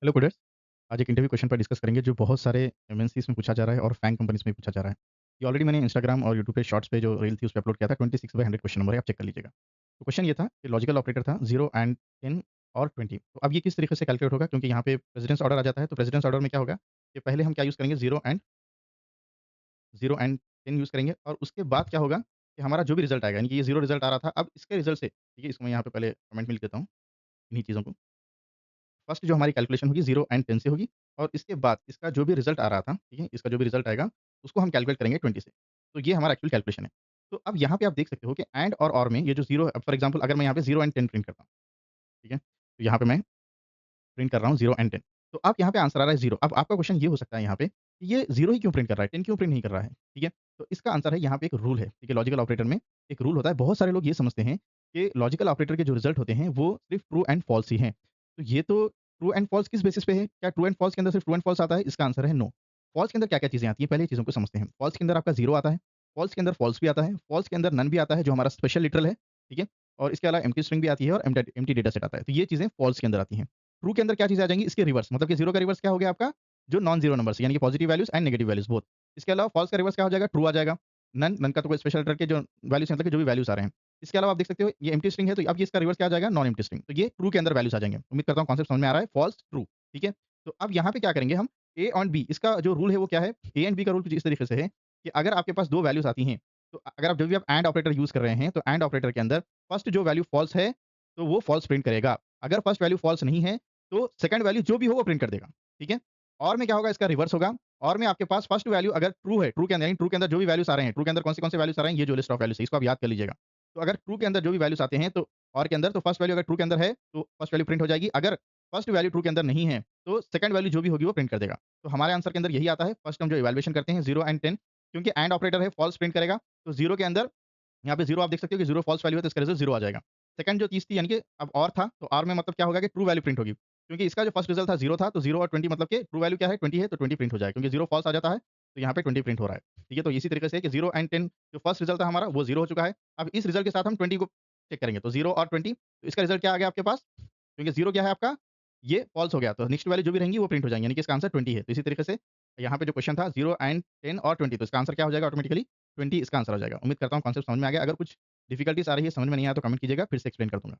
Hello coders. आज एक interview question पर डिस्कस करेंगे जो बहुत सारे एमएनसीज़ में पूछा जा रहा है और फैंग कंपनीज़ में पूछा जा रहा है। ये ऑलरेडी मैंने इंस्टाग्राम और यूट्यूब पे शॉर्ट्स पे जो रील थी उस पे अपलोड किया था। 26/100 क्वेश्चन नंबर है, आप चेक कर लीजिएगा। तो क्वेश्चन ये था कि लॉजिकल ऑपरेटर था 0 एंड 10 और 20। तो अब ये किस तरीके से कैलकुलेट होगा, क्योंकि यहाँ पे प्रेसिडेंस ऑर्डर आ जाता है। तो प्रेसिडेंस ऑर्डर में क्या होगा कि पहले हम क्या यूज़ करेंगे, 0 एंड 10 यूज़ करेंगे और उसके बाद क्या होगा कि हमारा जो भी रिज़ल्ट आएगा, यानी कि ये 0 रिज़ल्ट आ रहा था, अब इसके रिज़ल्ट से ठीक है, इसको मैं यहाँ पे पहले कमेंट में लिख देता हूँ, इन्हीं चीज़ों को। फर्स्ट जो हमारी कैलकुलेशन होगी 0 एंड 10 से होगी और इसके बाद इसका जो भी रिज़ल्ट आ रहा था, ठीक है? इसका जो भी रिज़ल्ट आएगा, उसको हम कैलकुलेट करेंगे 20 से। तो ये हमारा एक्चुअल कैलकुलेशन है। तो अब यहाँ पे आप देख सकते हो कि एंड और ऑर में ये जो 0 फॉर एग्ज़ाम्पल अगर मैं यहाँ पे 0 एंड 10 प्रिंट करता हूँ, ठीक है? तो यहाँ पे मैं प्रिंट कर रहा हूँ 0 एंड 10। तो अब यहाँ पे आंसर आ रहा है 0। अब आपका क्वेश्चन ये हो सकता है यहाँ पे कि ये 0 ही क्यों प्रिंट कर रहा है, 10 क्यों प्रिंट नहीं कर रहा है, ठीक है? तो इसका आंसर है, यहाँ पे एक रूल है, ठीक है? लॉजिकल ऑपरेटर में एक रूल होता है। बहुत सारे लोग ये समझते हैं कि लॉजिकल ऑपरेटर के जो रिज़ल्ट होते हैं वो सिर्फ़ ट्रू एंड फ़ॉल्स ही हैं। तो ये तो ट्रू एंड फ़ॉल्स किस बेसिस पे है? क्या ट्रू एंड फ़ॉल्स के अंदर सिर्फ़ ट्रू एंड फ़ॉल्स आता है? इसका आंसर है नो। फ़ॉल्स के अंदर क्या-क्या चीज़ें आती हैं, पहले ये चीज़ों को समझते हैं। फ़ॉल्स के अंदर आपका 0 आता है, फ़ॉल्स के अंदर फ़ॉल्स भी आता है, फ़ॉल्स के अंदर नन भी आता है जो हमारा स्पेशल लिटरल है, ठीक है? और इसके अलावा एम्प्टी स्ट्रिंग भी आती है और एम्प्टी डेटा सेट आता है। तो ये चीज़ें फ़ॉल्स के अंदर आती हैं। ट्रू के अंदर क्या चीज़ें आ जाएँगी, इसके रिवर्स, मतलब कि 0 का रिवर्स क्या हो गया आपका, जो नॉन ज़ीरो नंबर्स यानी कि positive values and negative values both. इसके अलावा फ़ॉल्स का रिवर्स क्या हो जाएगा, ट्रू आ जाएगा। नन का तो कोई स्पेशल लेटर के जो वैल्यूज़ मतलब कि जो भी वैल्यूज़ आ रहे हैं। इसके अलावा आप देख सकते हो ये एम्प्टी स्ट्रिंग है, तो अब ये इसका रिवर्स क्या आ जाएगा, नॉन एम्प्टी स्ट्रिंग। तो ये ट्रू के अंदर वैल्यूज़ आ जाएँगे। उम्मीद करता हूँ कॉन्सेप्ट समझ में आ रहा है, फ़ॉल्स, ट्रू, ठीक है? तो अब यहाँ पे क्या करेंगे हम, ए और बी, इसका जो रूल है वो क्या है, ए एंड बी का रूल कुछ इस तरीके से है कि अगर आपके पास 2 वैल्यूज़ आती हैं, तो अगर आप जब भी आप एंड ऑपरेटर यूज़ कर रहे हैं, तो एंड ऑपरेटर के अंदर फर्स्ट जो वैल्यू फ़ॉल्स है, तो वो फ़ॉल्स प्रिंट करेगा। अगर फर्स्ट वैल्यू फ़ॉल्स नहीं है, तो सेकंड वैल्यू जो भी हो वो प्रिंट कर देगा, ठीक है? और में क्या होगा, इसका रिवर्स होगा। और में आपके पास फर्स्ट वैल्यू अगर ट्रू है, ट्रू के अंदर यानी ट्रू के अंदर जो भी वैल्यूज़ आ रहे हैं, ट्रू के अंदर कौन से वैल्यूज़ आ रहे हैं, ये जो लिस्ट ऑफ वैल्यूज़ है, इसको आप याद कर लीजिएगा। तो अगर ट्रू के अंदर जो भी वैल्यूज़ आते हैं, तो और के अंदर, तो फर्स्ट वैल्यू अगर ट्रू के अंदर है, तो फर्स्ट वैल्यू प्रिंट हो जाएगी। अगर फर्स्ट वैल्यू ट्रू के अंदर नहीं है, तो सेकंड वैल्यू जो भी होगी वो प्रिंट कर देगा। तो हमारे आंसर के अंदर यही आता है। फर्स्ट हम जो इवैल्यूएशन करते हैं 0 एंड 10, क्योंकि एंड ऑपरेटर है, फॉल्स प्रिंट करेगा। तो 0 के अंदर यहाँ पे 0 आप देख सकते हो कि 0 फ़ॉल्स वैल्यू है, तो इसका रिज़ल्ट 0 आ जाएगा। सेकंड जो चीज़ थी, यानी कि अब और था, तो और में मतलब क्या होगा कि ट्रू वैल्यू प्रिंट होगी। क्योंकि इसका जो फर्स्ट रिज़ल्ट था 0 था, तो 0 और 20 मतलब कि ट्रू वैल्यू क्या है, 20 है, तो 20 प्रिंट हो जाएगा। क्योंकि 0 फ़ॉल्स आ जाता है, तो यहाँ पे 20 प्रिंट हो रहा है। ठीक है? तो इसी तरीके से कि 0 एंड 10 जो फर्स्ट रिज़ल्ट था हमारा वो 0 हो चुका है। अब इस रिज़ल्ट के साथ हम 20 को चेक करेंगे, तो 0 और 20, तो इसका रिज़ल्ट क्या आ गया आपके पास? क्योंकि 0 क्या है आपका, ये फ़ॉल्स हो गया, तो नेक्स्ट वैल्यू जो भी रहेंगी वो प्रिंट हो जाएँगी, यानी कि इसका आंसर 20 है। तो इसी तरीके से यहाँ पे जो क्वेश्चन था 0 एंड 10 और 20, तो इसका आंसर क्या हो जाएगा ऑटोमैटिकली, 20 इसका आंसर हो जाएगा। उम्मीद करता हूँ कॉन्सेप्ट समझ में आ गया। अगर कुछ डिफिकल्टीज़ आ रही है, समझ में नहीं आया, तो कमेंट कीजिएगा, फिर से एक्सप्लेन कर दूँगा।